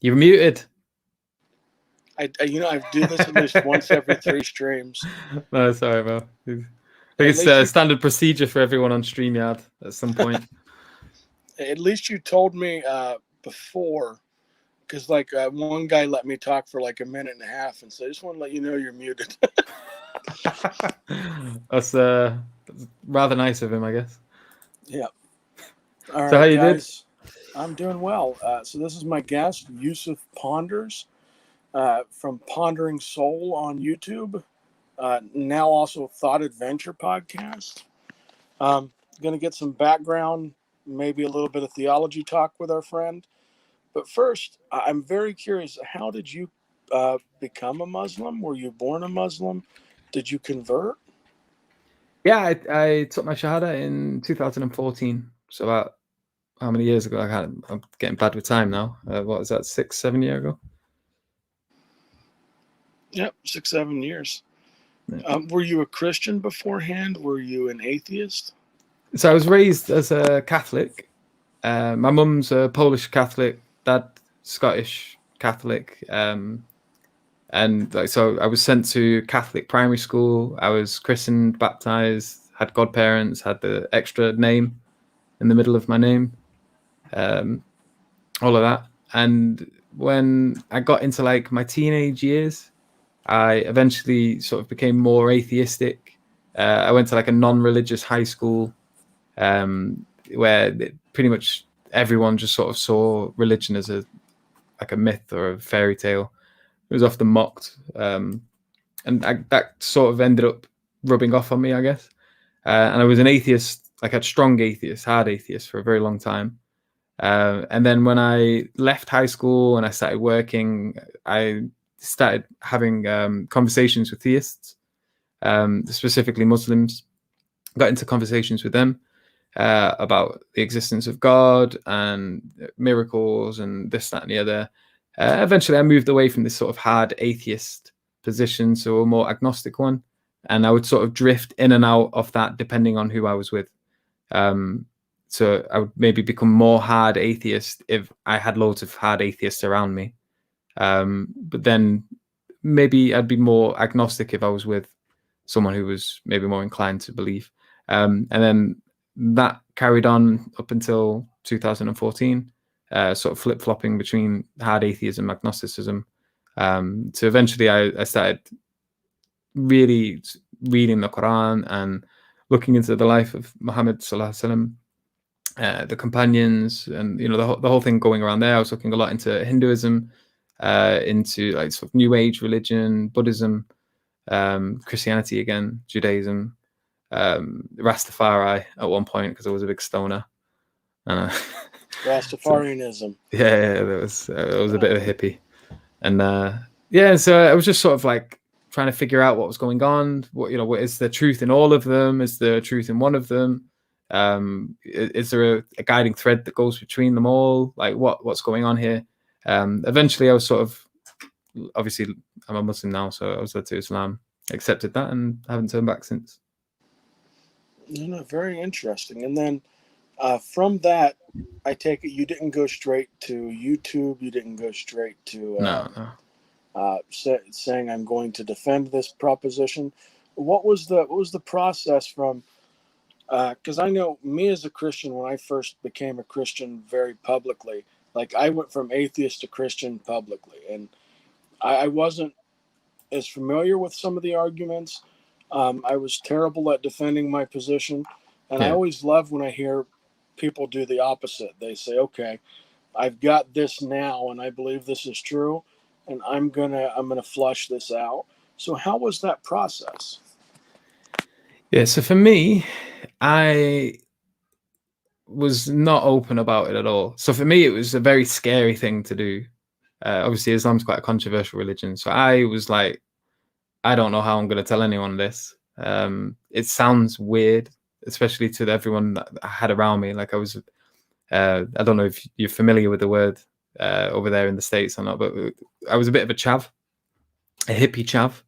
You're muted. I do this at least once every 3 streams. No, sorry, bro. I think At it's least you, standard procedure for everyone on StreamYard at some point. at least you told me before, because like one guy let me talk for like a minute and a half, and so I just want to let you know you're muted. That's rather nice of him, I guess. Yeah. All So how right, you did? guys. I'm doing well. So this is my guest, Yusuf Ponders, from Pondering Soul on YouTube. Now also Thought Adventure podcast. Going to get some background, maybe a little bit of theology talk with our friend. But first, I'm very curious. How did you become a Muslim? Were you born a Muslim? Did you convert? Yeah, I took my Shahada in 2014. So about how many years ago? I'm getting bad with time now. What is that, 6, 7 years ago? Yep, 6, 7 years. Yeah. Were you a Christian beforehand? Were you an atheist? So I was raised as a Catholic. My mum's a Polish Catholic, dad Scottish Catholic. And like, so I was sent to Catholic primary school. I was christened, baptized, had godparents, had the extra name in the middle of my name, all of that. And when I got into like my teenage years, I eventually sort of became more atheistic. I went to like a non-religious high school, where pretty much everyone just sort of saw religion as a myth or a fairy tale. It was often mocked, and that sort of ended up rubbing off on me, I guess. And I was an atheist, like a strong atheist, hard atheist for a very long time. And then when I left high school and I started working, I started having conversations with theists, specifically Muslims. Got into conversations with them about the existence of God and miracles and this, that, and the other. Eventually, I moved away from this sort of hard atheist position to a more agnostic one, and I would sort of drift in and out of that depending on who I was with. So I would maybe become more hard atheist if I had loads of hard atheists around me, but then maybe I'd be more agnostic if I was with someone who was maybe more inclined to believe. And then that carried on up until 2014. Sort of flip-flopping between hard atheism, agnosticism. So eventually I started really reading the Quran and looking into the life of Muhammad sallallahu alaihi wasallam, the companions, and the whole thing going around there. I was looking a lot into Hinduism, into like sort of New Age religion, Buddhism, Christianity again, Judaism, Rastafari at one point because I was a big stoner. Rastafarianism. Yeah, it was a bit of a hippie, and so I was just sort of like trying to figure out what was going on. What is the truth in all of them? Is there truth in one of them? Is there a guiding thread that goes between them all? Like what's going on here? Eventually, I was sort of, obviously, I'm a Muslim now, so I was led to Islam, accepted that, and haven't turned back since. Very interesting. And then from that, I take it you didn't go straight to YouTube. You didn't go straight to No. Saying I'm going to defend this proposition. What was the process from? Because I know me as a Christian, when I first became a Christian very publicly, like I went from atheist to Christian publicly, and I wasn't as familiar with some of the arguments. I was terrible at defending my position, and I always love when I hear people do the opposite. They say, "Okay, I've got this now, and I believe this is true, and I'm gonna flush this out." So, how was that process? Yeah, so for me, I was not open about it at all. So for me, it was a very scary thing to do. Obviously, Islam's quite a controversial religion, so I was like, I don't know how I'm going to tell anyone this. It sounds weird, especially to everyone that I had around me. Like I was, I don't know if you're familiar with the word over there in the States or not, but I was a bit of a chav, a hippie chav.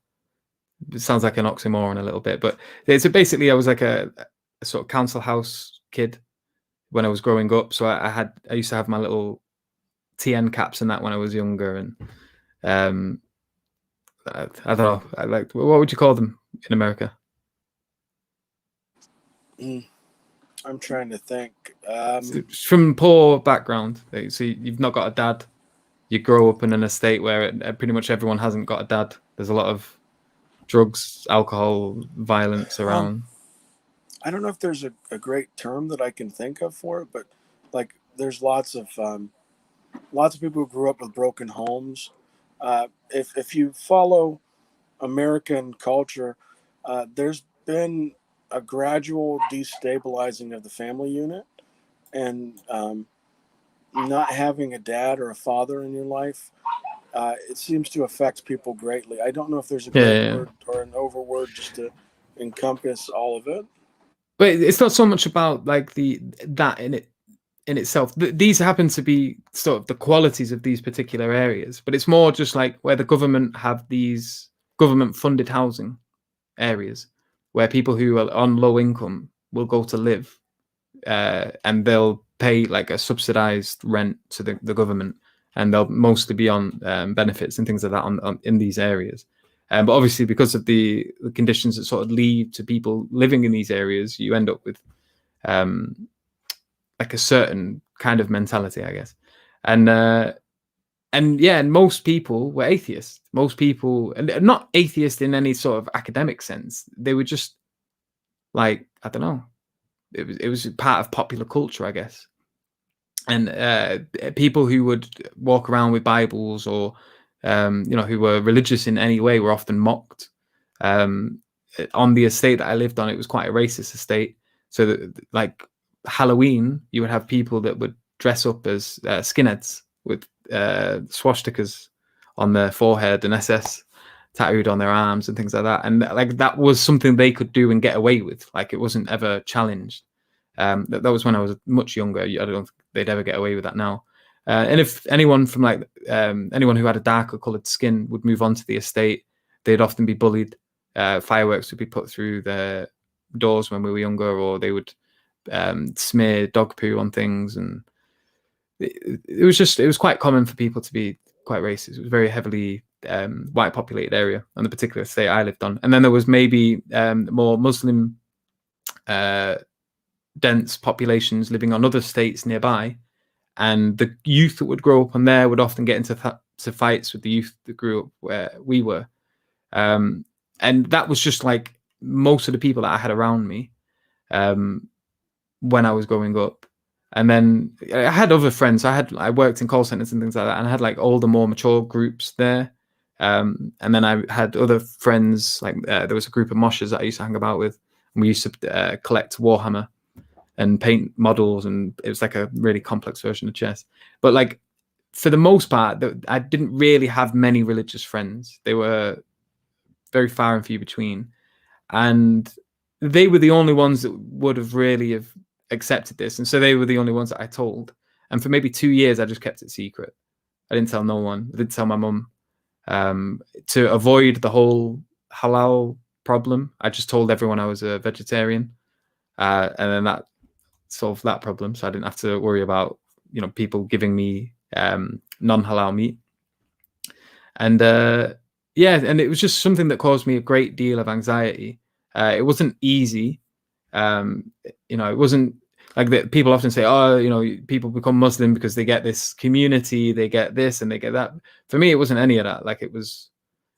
It sounds like an oxymoron a little bit, but so basically I was like a sort of council house kid when I was growing up. So I used to have my little TN caps and that when I was younger, and I don't know. I like, what would you call them in America? I'm trying to think. From poor background, so you've not got a dad. You grow up in an estate where pretty much everyone hasn't got a dad. There's a lot of drugs, alcohol, violence around. I don't know if there's a great term that I can think of for it, but like there's lots of people who grew up with broken homes. If you follow American culture, there's been a gradual destabilizing of the family unit, and not having a dad or a father in your life, it seems to affect people greatly. I don't know if there's a great word or an overword just to encompass all of it. But it's not so much about like that in itself. These happen to be sort of the qualities of these particular areas, but it's more just like where the government have these government funded housing areas where people who are on low income will go to live, and they'll pay like a subsidized rent to the government, and they'll mostly be on benefits and things like that in these areas. But obviously, because of the conditions that sort of lead to people living in these areas, you end up with like a certain kind of mentality, I guess. And most people were atheists. Most people, and not atheist in any sort of academic sense. They were just like, I don't know. It was part of popular culture, I guess. And people who would walk around with Bibles or who were religious in any way were often mocked. On the estate that I lived on, it was quite a racist estate. So that, like Halloween, you would have people that would dress up as skinheads with swastikas on their forehead and SS tattooed on their arms and things like that. And like that was something they could do and get away with. Like it wasn't ever challenged. That was when I was much younger. I don't think they'd ever get away with that now. And if anyone from like anyone who had a darker coloured skin would move onto the estate, they'd often be bullied. Fireworks would be put through their doors when we were younger, or they would smear dog poo on things, and it was quite common for people to be quite racist. It was a very heavily white populated area on the particular estate I lived on. And then there was maybe more Muslim dense populations living on other states nearby, and the youth that would grow up on there would often get into fights with the youth that grew up where we were. And that was just like most of the people that I had around me when I was growing up. And then I had other friends. I worked in call centers and things like that, and I had like older, more mature groups there. And then I had other friends, like there was a group of moshers that I used to hang about with, and we used to collect Warhammer and paint models, and it was like a really complex version of chess. But like for the most part, I didn't really have many religious friends. They were very far and few between, and they were the only ones that would have really have accepted this, and so they were the only ones that I told. And for maybe 2 years, I just kept it secret. I didn't tell no one. I didn't tell my mum. To avoid the whole halal problem, I just told everyone I was a vegetarian, and then that solved that problem. So I didn't have to worry about people giving me non-halal meat. And and it was just something that caused me a great deal of anxiety. It wasn't easy. It wasn't like that. People often say, people become Muslim because they get this community, they get this and they get that. For me, it wasn't any of that. Like it was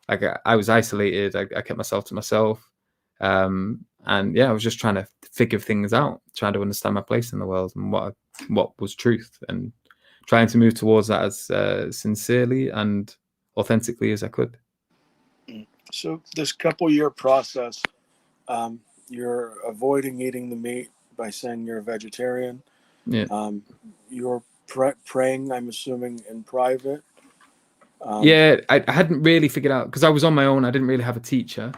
like I was isolated. I kept myself to myself. And I was just trying to figure things out, trying to understand my place in the world and what was truth, and trying to move towards that as sincerely and authentically as I could. So this couple-year process, you're avoiding eating the meat by saying you're a vegetarian. Yeah. You're praying, I'm assuming, in private. I hadn't really figured out, because I was on my own. I didn't really have a teacher.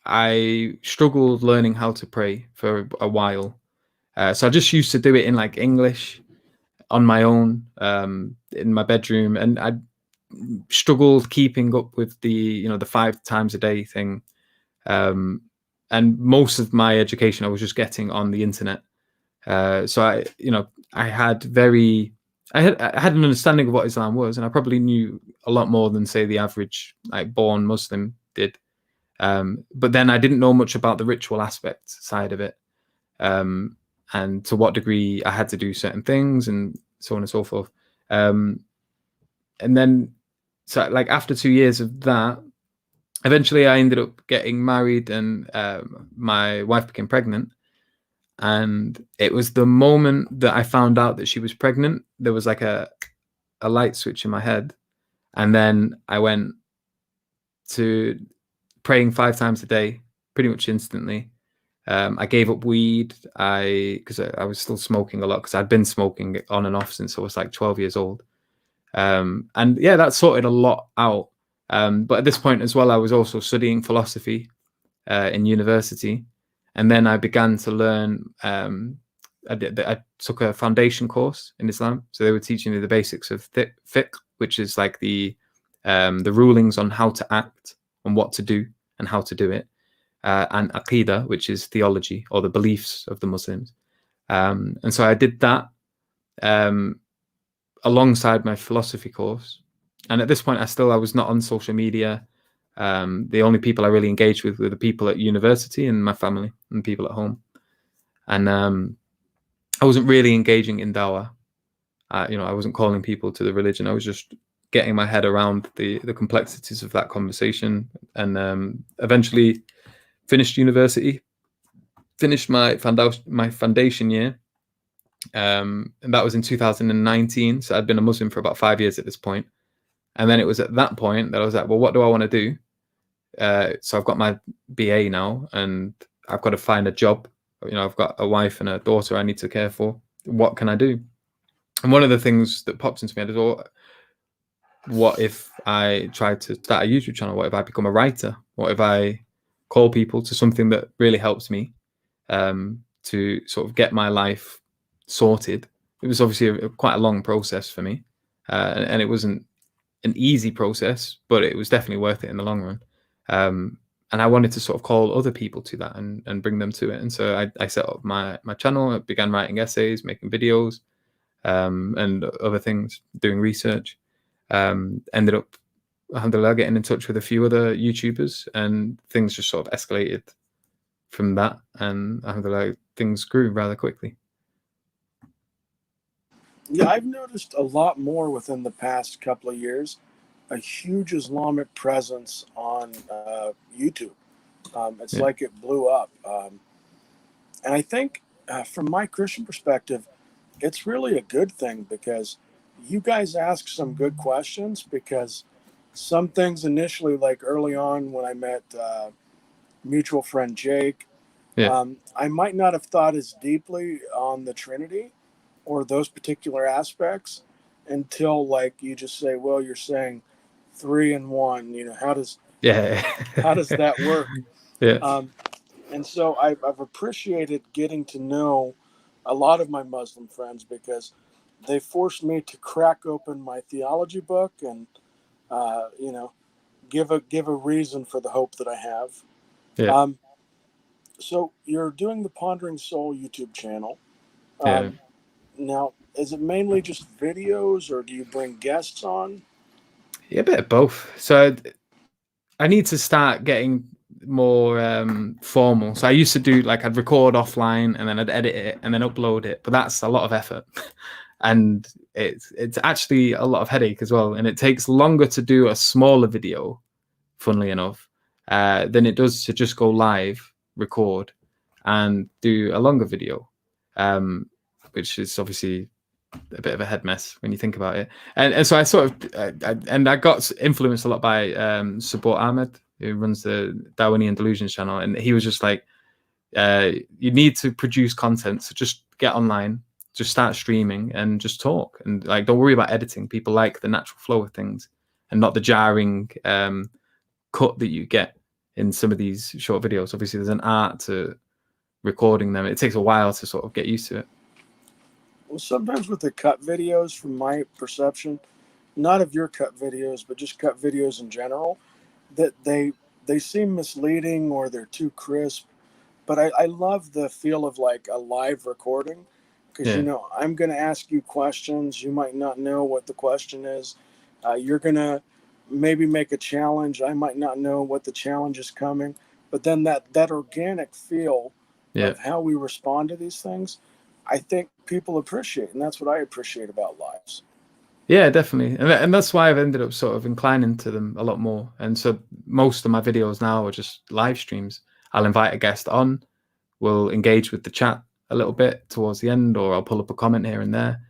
I struggled learning how to pray for a while. So I just used to do it in like English on my own in my bedroom, and I struggled keeping up with the 5 times a day thing. And most of my education I was just getting on the internet. So I had very I had an understanding of what Islam was, and I probably knew a lot more than, say, the average like born Muslim did. But then I didn't know much about the ritual aspect side of it, um, and to what degree I had to do certain things, and so on and so forth. And then, so like after 2 years of that, eventually I ended up getting married, and my wife became pregnant. And it was the moment that I found out that she was pregnant, there was like a light switch in my head. And then I went to praying 5 times a day pretty much instantly. I gave up weed. Because I was still smoking a lot, because I'd been smoking on and off since I was like 12 years old. And yeah, that sorted a lot out. But at this point as well, I was also studying philosophy in university. And then I began to learn. I took a foundation course in Islam. So they were teaching me the basics of fiqh, which is like the rulings on how to act and what to do and how to do it. And aqidah, which is theology, or the beliefs of the Muslims. And so I did that alongside my philosophy course. And at this point, I was not on social media. The only people I really engaged with were the people at university and my family and people at home. And I wasn't really engaging in dawah. I wasn't calling people to the religion. I was just getting my head around the complexities of that conversation. And eventually finished university, finished my foundation year. And that was in 2019. So I'd been a Muslim for about 5 years at this point. And then it was at that point that I was like, well, what do I want to do? So I've got my BA now, and I've got to find a job. I've got a wife and a daughter I need to care for. What can I do? And one of the things that pops into my head is, well, what if I try to start a YouTube channel? What if I become a writer? What if I call people to something that really helps me to sort of get my life sorted? It was obviously quite a long process for me, and it wasn't an easy process, but it was definitely worth it in the long run. And I wanted to sort of call other people to that and bring them to it. And so I set up my channel. I began writing essays, making videos, and other things, doing research. Ended up, alhamdulillah, getting in touch with a few other YouTubers, and things just sort of escalated from that. And alhamdulillah, things grew rather quickly. Yeah, I've noticed a lot more within the past couple of years, a huge Islamic presence on YouTube. It's like it blew up. And I think from my Christian perspective, it's really a good thing, because you guys ask some good questions. Because some things initially, like early on when I met mutual friend Jake, I might not have thought as deeply on the Trinity or those particular aspects until, like, you just say, well, you're saying 3 in 1. How does that work? And so I've appreciated getting to know a lot of my Muslim friends, because they forced me to crack open my theology book and give a reason for the hope that I have. So you're doing the Pondering Soul YouTube channel. Now, is it mainly just videos, or do you bring guests on? Yeah, a bit of both. So I need to start getting more formal. So I used to do, like, I'd record offline and then I'd edit it and then upload it, but that's a lot of effort. And it's actually a lot of headache as well. And it takes longer to do a smaller video, funnily enough, than it does to just go live, record, and do a longer video, which is obviously a bit of a head mess when you think about it. And so I sort of, I got influenced a lot by Sabot Ahmed, who runs the Darwinian Delusions channel. And he was just like, you need to produce content. So just get online, just start streaming and just talk. And like, don't worry about editing. People like the natural flow of things and not the jarring cut that you get in some of these short videos. Obviously, there's an art to recording them. It takes a while to sort of get used to it. Well, sometimes with the cut videos, from my perception, not of your cut videos, but just cut videos in general, that they seem misleading, or they're too crisp. But I love the feel of like a live recording, because Yeah. I'm going to ask you questions. You might not know what the question is. You're going to maybe make a challenge. I might not know what the challenge is coming, but then that organic feel Yeah. of how we respond to these things, I think people appreciate, and that's what I appreciate about lives. Yeah, definitely. And that's why I've ended up sort of inclining to them a lot more. And so most of my videos now are just live streams. I'll invite a guest on, we'll engage with the chat a little bit towards the end, or I'll pull up a comment here and there.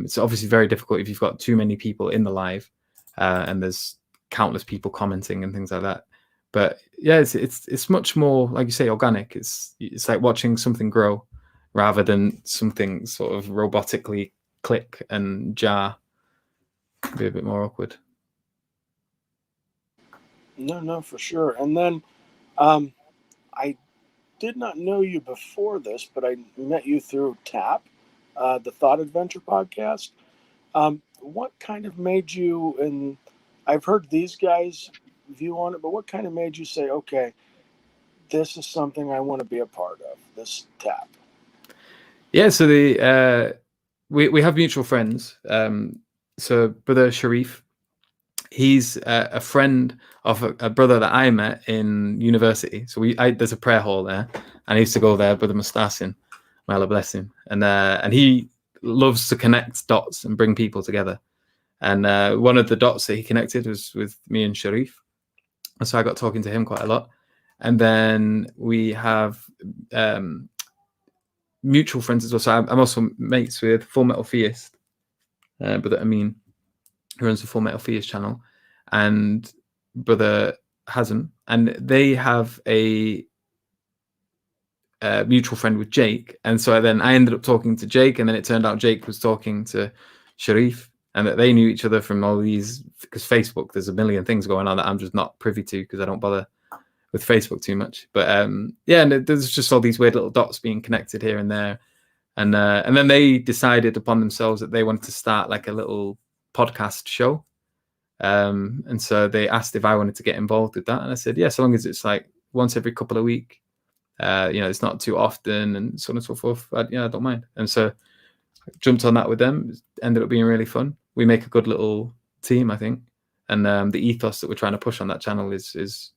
It's obviously very difficult if you've got too many people in the live and there's countless people commenting and things like that. But yeah, it's much more, like you say, organic. It's like watching something grow rather than something sort of robotically click and jar. Be a bit more awkward. No, for sure. And then I did not know you before this, but I met you through TAP, the Thought Adventure podcast. What kind of made you, and I've heard these guys view on it, but what kind of made you say, okay, this is something I want to be a part of, this TAP? Yeah, so we have mutual friends. So brother Sharif, he's a friend of a brother that I met in university. So there's a prayer hall there, and I used to go there, brother Mustasin, may Allah bless him, and he loves to connect dots and bring people together. And one of the dots that he connected was with me and Sharif, and so I got talking to him quite a lot. And then we have mutual friends as well. So I'm also mates with Full Metal Theist, brother Amin, who runs the Full Metal Theist channel, and brother Hazem, and they have a mutual friend with Jake. And so then I ended up talking to Jake, and then it turned out Jake was talking to Sharif, and that they knew each other from all these, because Facebook, there's a million things going on that I'm just not privy to because I don't bother with Facebook too much. But yeah, and there's just all these weird little dots being connected here and there. And then they decided upon themselves that they wanted to start like a little podcast show. And so they asked if I wanted to get involved with that. And I said, yeah, so long as it's like once every couple of weeks, it's not too often and so on and so forth. I don't mind. And so I jumped on that with them. It ended up being really fun. We make a good little team, I think. And the ethos that we're trying to push on that channel is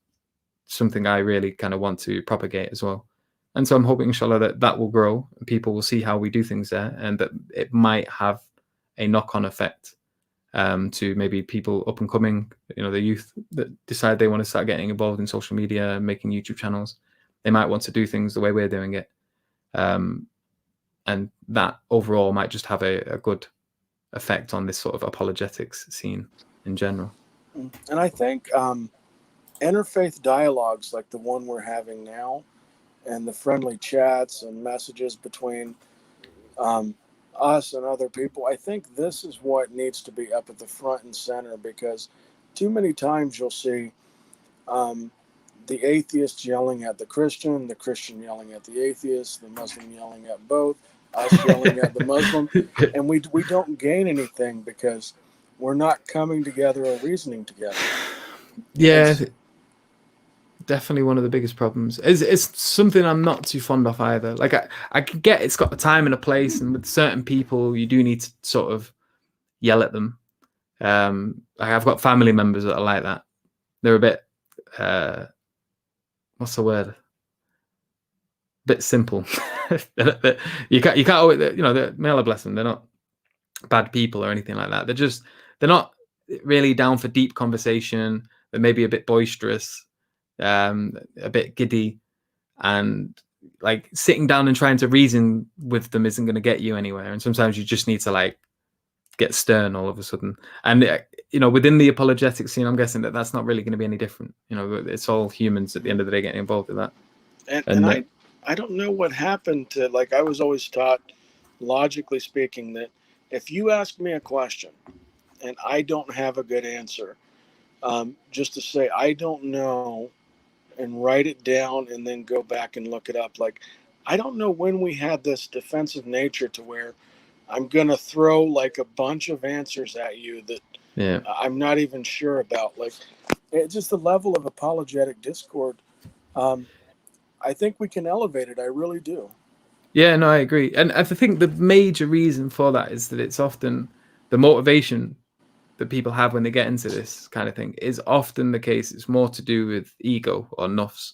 something I really kind of want to propagate as well. And so I'm hoping, inshallah, that will grow and people will see how we do things there, and that it might have a knock-on effect to maybe people up and coming, the youth that decide they want to start getting involved in social media and making YouTube channels. They might want to do things the way we're doing it. And that overall might just have a good effect on this sort of apologetics scene in general. And I think interfaith dialogues like the one we're having now, and the friendly chats and messages between us and other people, I think this is what needs to be up at the front and center, because too many times you'll see the atheist yelling at the Christian yelling at the atheist, the Muslim yelling at both, us yelling at the Muslim, and we don't gain anything because we're not coming together or reasoning together. Yeah, definitely one of the biggest problems. It's something I'm not too fond of either. Like I can get it's got a time and a place, and with certain people you do need to sort of yell at them. I've got family members that are like that. They're a bit what's the word? A bit simple. you can't always, may Allah bless them. They're not bad people or anything like that. They're not really down for deep conversation. They're maybe a bit boisterous, a bit giddy, and like sitting down and trying to reason with them isn't going to get you anywhere. And sometimes you just need to like get stern all of a sudden. And within the apologetic scene, I'm guessing that's not really going to be any different. It's all humans at the end of the day getting involved in that. And I don't know what happened to, like, I was always taught, logically speaking, that if you ask me a question and I don't have a good answer, just to say I don't know and write it down and then go back and look it up. Like, I don't know when we had this defensive nature to where I'm going to throw like a bunch of answers at you that I'm not even sure about. Like, it's just the level of apologetic discord. I think we can elevate it. I really do. Yeah, no, I agree. And I think the major reason for that is that it's often the motivation that people have when they get into this kind of thing is often the case. It's more to do with ego or nuffs.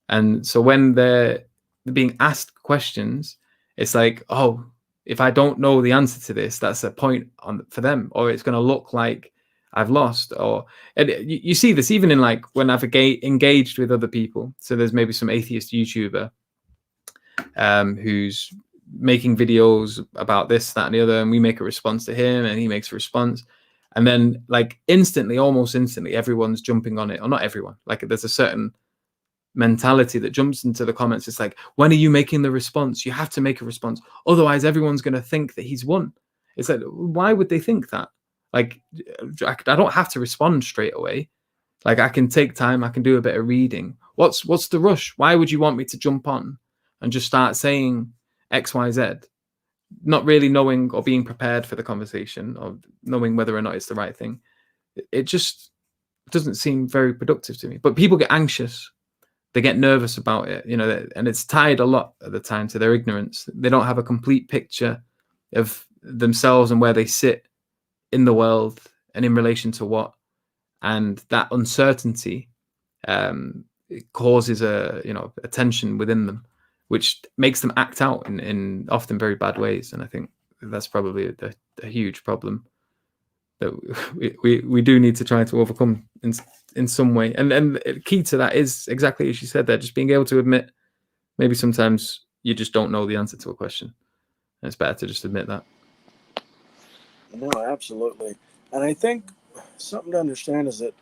And so when they're being asked questions, it's like, oh, if I don't know the answer to this, that's a point on for them, or it's going to look like I've lost. Or and you see this even in like when I've engaged with other people. So there's maybe some atheist YouTuber who's making videos about this, that, and the other, and we make a response to him, and he makes a response. And then, like instantly, almost instantly, everyone's jumping on it, or not everyone. Like there's a certain mentality that jumps into the comments. It's like, when are you making the response? You have to make a response, otherwise everyone's going to think that he's won. It's like, why would they think that? Like, I don't have to respond straight away. Like, I can take time, I can do a bit of reading. What's the rush? Why would you want me to jump on and just start saying XYZ, not really knowing or being prepared for the conversation or knowing whether or not it's the right thing? It just doesn't seem very productive to me. But people get anxious, they get nervous about it, and it's tied a lot at the time to their ignorance. They don't have a complete picture of themselves and where they sit in the world and in relation to what. And that uncertainty it causes a tension within them, which makes them act out in often very bad ways. And I think that's probably a huge problem that we do need to try to overcome in some way. And key to that is exactly as you said there, just being able to admit maybe sometimes you just don't know the answer to a question. And it's better to just admit that. No, absolutely. And I think something to understand is that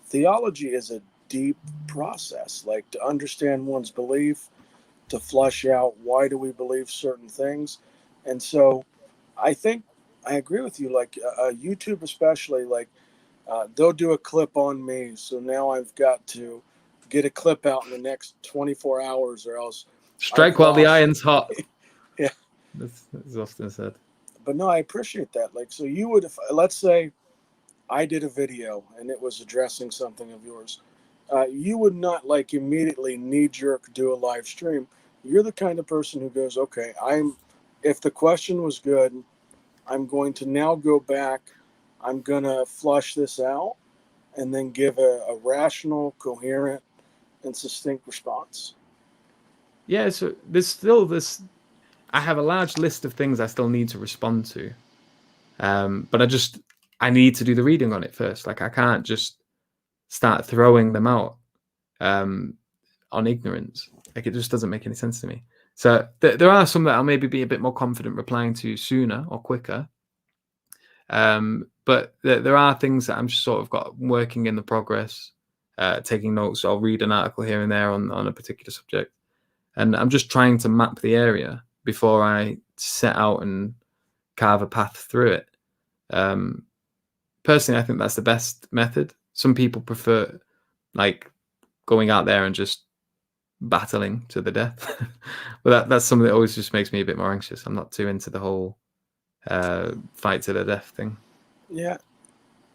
theology is a deep process, like to understand one's belief, to flush out why do we believe certain things. And so I think I agree with you, like YouTube especially, like they'll do a clip on me, so now I've got to get a clip out in the next 24 hours or else I've Strike while the lost. iron's hot. Yeah, that's often said. but no, I appreciate that. Like, so you would, if let's say I did a video and it was addressing something of yours, you would not like immediately knee jerk do a live stream. You're the kind of person who goes, okay, if the question was good, I'm going to now go back, I'm going to flush this out and then give a rational, coherent, and succinct response. Yeah, so there's still this. I have a large list of things I still need to respond to, but I need to do the reading on it first. Like I can't just start throwing them out on ignorance. Like it just doesn't make any sense to me. So there are some that I'll maybe be a bit more confident replying to sooner or quicker. But there are things that I'm just sort of got working in the progress, taking notes. I'll read an article here and there on a particular subject, and I'm just trying to map the area before I set out and carve a path through it. Personally, I think that's the best method. Some people prefer like going out there and just battling to the death, but that's something that always just makes me a bit more anxious. I'm not too into the whole fight to the death thing. Yeah,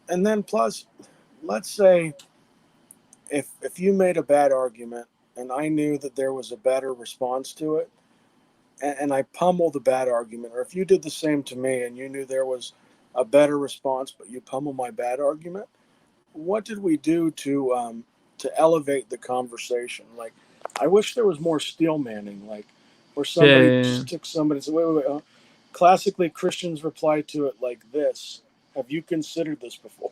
and then plus, let's say if you made a bad argument and I knew that there was a better response to it, and I pummeled the bad argument, or if you did the same to me and you knew there was a better response but you pummeled my bad argument, what did we do to elevate the conversation? Like, I wish there was more steel manning, like where somebody just took somebody and said, wait. Classically, Christians reply to it like this: have you considered this before?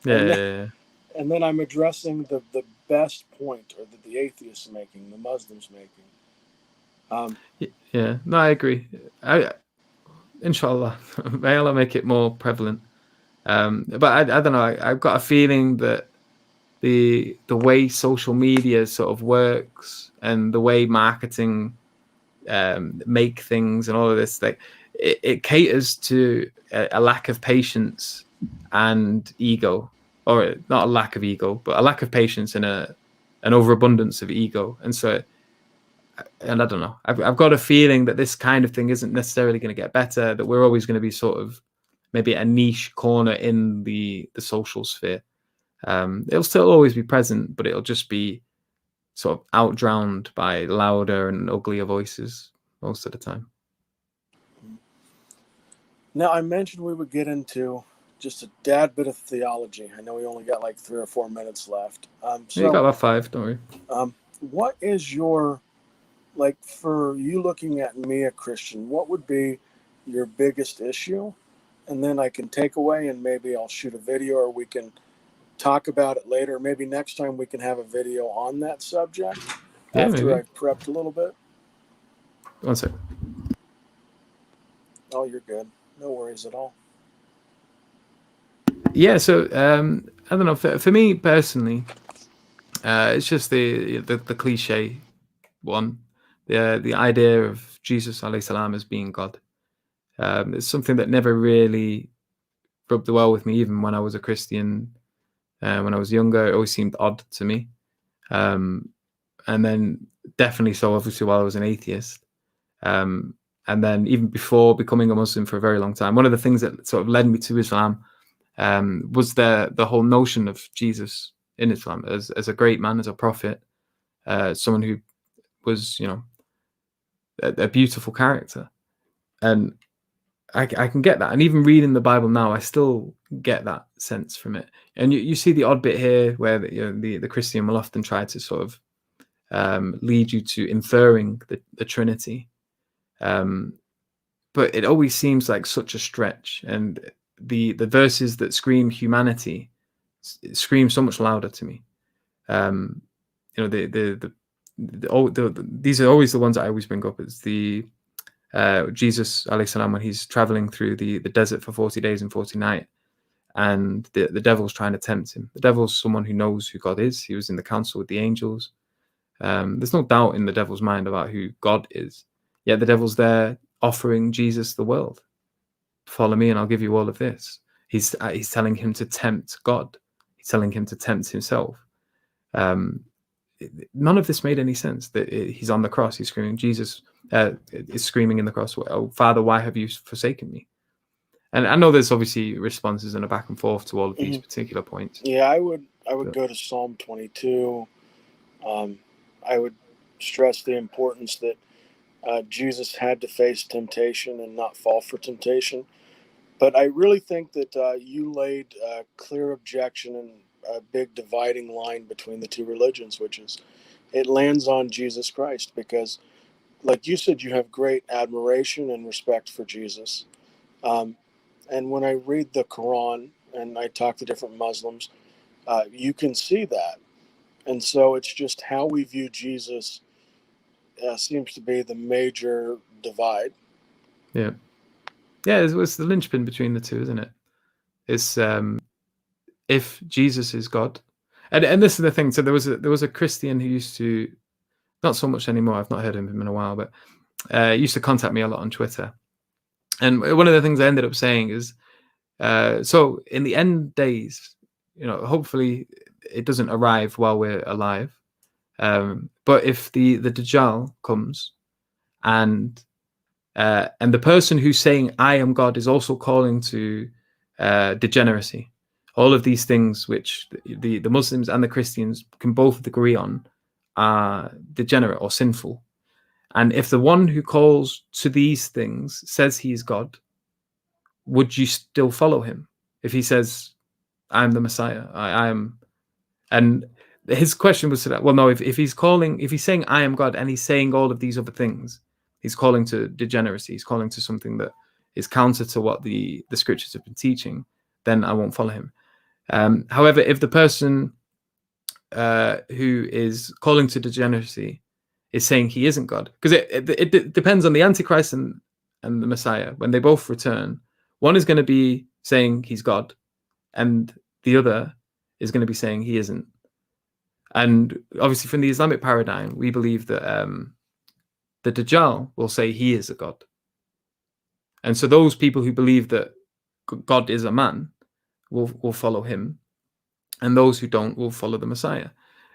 And then I'm addressing the best point, or that the atheists making, the Muslims making. Yeah, no, I agree. Inshallah, may Allah make it more prevalent. But I don't know. I've got a feeling that the way social media sort of works and the way marketing make things and all of this, like it caters to a lack of patience and ego, or not a lack of ego, but a lack of patience and an overabundance of ego. And so, and I don't know, I've got a feeling that this kind of thing isn't necessarily going to get better, that we're always going to be sort of maybe a niche corner in the social sphere. It'll still always be present, but it'll just be sort of outdrowned by louder and uglier voices most of the time. Now, I mentioned we would get into just a tad bit of theology. I know we only got like 3 or 4 minutes left. You got about 5, don't worry. What is your, like, for you looking at me, a Christian, what would be your biggest issue? And then I can take away, and maybe I'll shoot a video, or we can talk about it later. Maybe next time we can have a video on that subject after maybe. I've prepped a little bit. One sec. Oh, you're good. No worries at all. Yeah, so I don't know. For me personally, it's just the cliche one, the idea of Jesus alayhi salam as being God. It's something that never really rubbed well with me, even when I was a Christian. When I was younger, it always seemed odd to me. And then definitely so, obviously, while I was an atheist. And then even before becoming a Muslim for a very long time, one of the things that sort of led me to Islam was the whole notion of Jesus in Islam as a great man, as a prophet, someone who was, a beautiful character. And I can get that. And even reading the Bible now, I still get that sense from it. And you see the odd bit here where the Christian will often try to sort of lead you to inferring the Trinity. But it always seems like such a stretch. And the verses that scream humanity scream so much louder to me. These are always the ones that I always bring up. It's the Jesus alayhi salam, when he's traveling through the desert for 40 days and 40 nights, and the devil's trying to tempt him. The devil's someone who knows who God is. He was in the council with the angels. There's no doubt in the devil's mind about who God is. Yet the devil's there offering Jesus the world. Follow me and I'll give you all of this. He's telling him to tempt God. He's telling him to tempt himself. None of this made any sense. That he's on the cross. He's screaming. Jesus is screaming in the cross, "Oh, Father, why have you forsaken me?" And I know there's obviously responses and a back and forth to all of these particular points. Yeah, I would go to Psalm 22. I would stress the importance that Jesus had to face temptation and not fall for temptation. But I really think that you laid a clear objection and a big dividing line between the two religions, which is it lands on Jesus Christ, because, like you said, you have great admiration and respect for Jesus. And when I read the Quran and I talk to different Muslims, you can see that. And so it's just how we view Jesus seems to be the major divide. Yeah. Yeah, it's the linchpin between the two, isn't it? It's if Jesus is God, and this is the thing. So there was a Christian who used to, not so much anymore. I've not heard of him in a while, but used to contact me a lot on Twitter. And one of the things I ended up saying is, so in the end days, hopefully it doesn't arrive while we're alive. But if the Dajjal comes and the person who's saying I am God is also calling to degeneracy, all of these things which the Muslims and the Christians can both agree on are degenerate or sinful. And if the one who calls to these things says he is God, would you still follow him? If he says, I'm the Messiah, I am. And his question was to that, well, no, if he's saying I am God and he's saying all of these other things, he's calling to degeneracy, he's calling to something that is counter to what the scriptures have been teaching, then I won't follow him. However, if the person who is calling to degeneracy is saying he isn't God, because it depends on the Antichrist and the Messiah. When they both return, one is going to be saying he's God, and the other is going to be saying he isn't. And obviously, from the Islamic paradigm, we believe that the Dajjal will say he is a God. And so those people who believe that God is a man will follow him, and those who don't will follow the Messiah.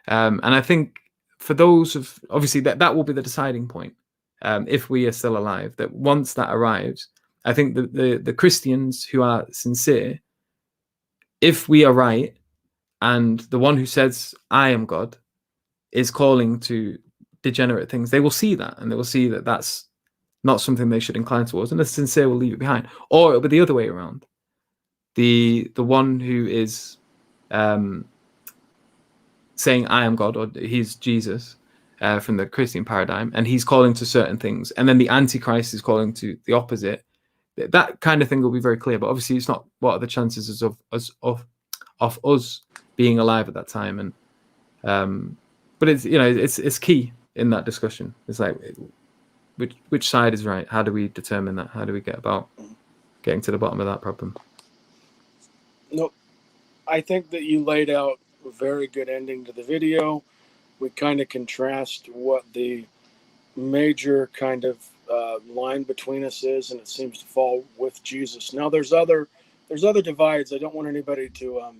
And I think for those of, obviously, that will be the deciding point if we are still alive, that once that arrives, I think the Christians who are sincere, if we are right, and the one who says, I am God, is calling to degenerate things, they will see that, and they will see that that's not something they should incline towards, and the sincere will leave it behind. Or it'll be the other way around. The one who is saying I am God, or he's Jesus from the Christian paradigm, and he's calling to certain things, and then the Antichrist is calling to the opposite. That kind of thing will be very clear, but obviously it's not what are the chances of us being alive at that time. And but it's, you know, it's key in that discussion. It's like, which side is right? How do we determine that? How do we get about getting to the bottom of that problem? No, I think that you laid out a very good ending to the video. We kind of contrast what the major kind of line between us is, and it seems to fall with Jesus. Now, there's other divides. I don't want anybody to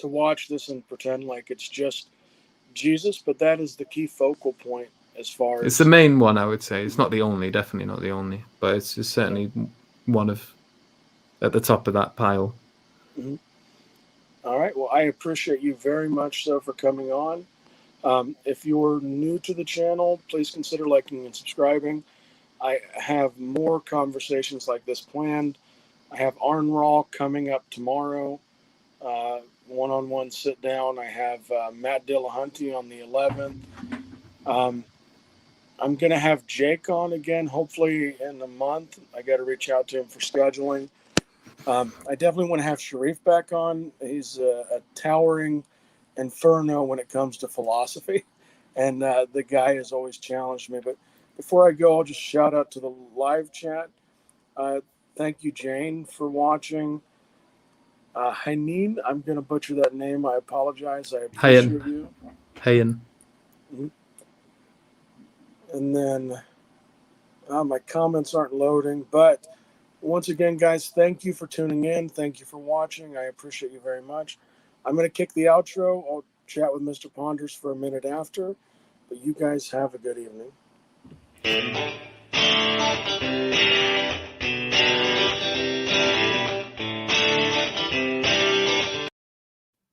watch this and pretend like it's just Jesus, but that is the key focal point as far as it's the main one, I would say. It's not the only, definitely not the only, but it's certainly one of at the top of that pile. Mm-hmm. All right. Well, I appreciate you very much so for coming on. If you're new to the channel, please consider liking and subscribing. I have more conversations like this planned. I have Arn Raw coming up tomorrow, one-on-one sit down. I have Matt Dillahunty on the 11th. I'm going to have Jake on again, hopefully in a month. I got to reach out to him for scheduling. I definitely want to have Sharif back on. He's a towering inferno when it comes to philosophy, and the guy has always challenged me. But before I go, I'll just shout out to the live chat. Thank you, Jane, for watching. Hainin, I'm going to butcher that name. I apologize. I appreciate you. Hayin. Mm-hmm. And then my comments aren't loading. But once again, guys, thank you for tuning in. Thank you for watching. I appreciate you very much. I'm going to kick the outro. I'll chat with Mr. Ponders for a minute after. But you guys have a good evening.